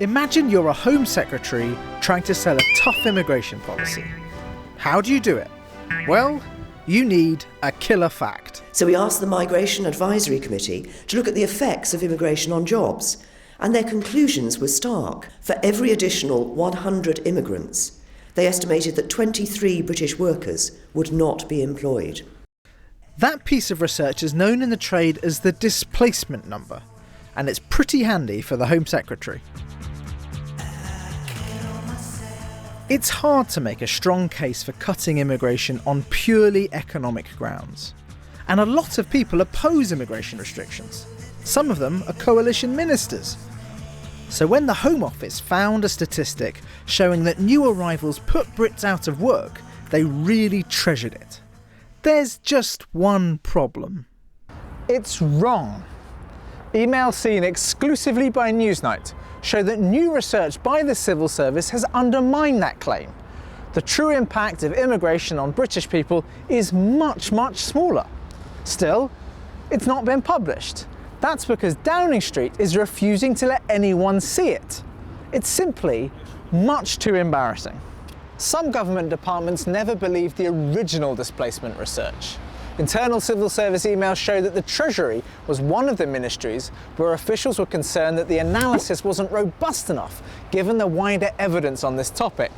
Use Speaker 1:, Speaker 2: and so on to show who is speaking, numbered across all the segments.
Speaker 1: Imagine you're a Home Secretary trying to sell a tough immigration policy. How do you do it? Well, you need a killer fact.
Speaker 2: So we asked the Migration Advisory Committee to look at the effects of immigration on jobs, and their conclusions were stark. For every additional 100 immigrants, they estimated that 23 British workers would not be employed.
Speaker 1: That piece of research is known in the trade as the displacement number, and it's pretty handy for the Home Secretary. It's hard to make a strong case for cutting immigration on purely economic grounds. And a lot of people oppose immigration restrictions. Some of them are coalition ministers. So when the Home Office found a statistic showing that new arrivals put Brits out of work, they really treasured it. There's just one problem.
Speaker 3: It's wrong. Emails seen exclusively by Newsnight show that new research by the civil service has undermined that claim. The true impact of immigration on British people is much, much smaller. Still, it's not been published. That's because Downing Street is refusing to let anyone see it. It's simply much too embarrassing. Some government departments never believed the original displacement research. Internal civil service emails show that the Treasury was one of the ministries where officials were concerned that the analysis wasn't robust enough given the wider evidence on this topic.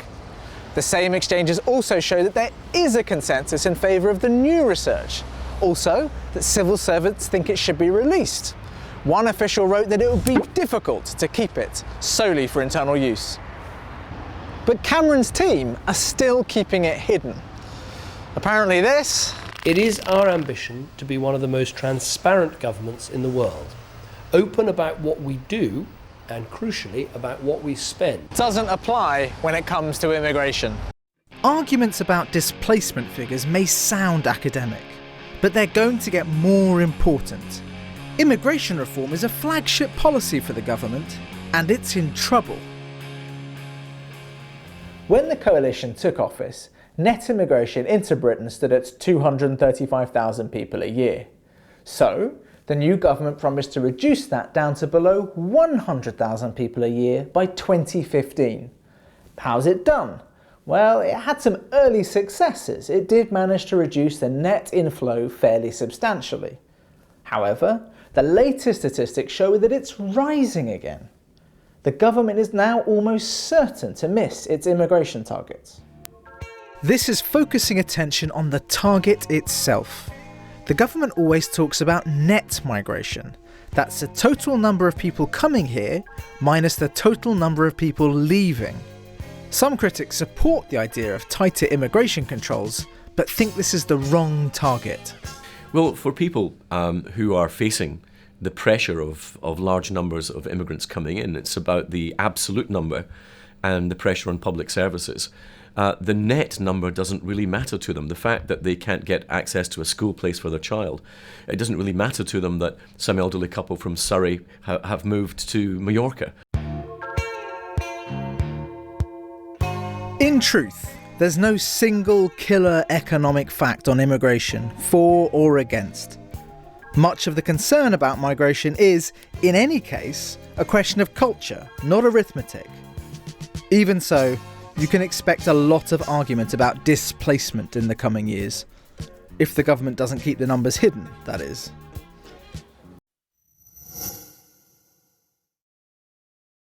Speaker 3: The same exchanges also show that there is a consensus in favour of the new research. Also, that civil servants think it should be released. One official wrote that it would be difficult to keep it solely for internal use. But Cameron's team are still keeping it hidden. Apparently this...
Speaker 4: It is our ambition to be one of the most transparent governments in the world, open about what we do and, crucially, about what we spend.
Speaker 3: Doesn't apply when it comes to immigration.
Speaker 1: Arguments about displacement figures may sound academic, but they're going to get more important. Immigration reform is a flagship policy for the government, and it's in trouble.
Speaker 3: When the coalition took office, net immigration into Britain stood at 235,000 people a year. So, the new government promised to reduce that down to below 100,000 people a year by 2015. How's it done? Well, it had some early successes. It did manage to reduce the net inflow fairly substantially. However, the latest statistics show that it's rising again. The government is now almost certain to miss its immigration targets.
Speaker 1: This is focusing attention on the target itself. The government always talks about net migration. That's the total number of people coming here minus the total number of people leaving. Some critics support the idea of tighter immigration controls, but think this is the wrong target.
Speaker 5: Well, for people who are facing the pressure of large numbers of immigrants coming in, it's about the absolute number and the pressure on public services. The net number doesn't really matter to them. The fact that they can't get access to a school place for their child, it doesn't really matter to them that some elderly couple from Surrey have moved to Mallorca.
Speaker 1: In truth, there's no single killer economic fact on immigration, for or against. Much of the concern about migration is, in any case, a question of culture, not arithmetic. Even so, you can expect a lot of argument about displacement in the coming years. If the government doesn't keep the numbers hidden, that is.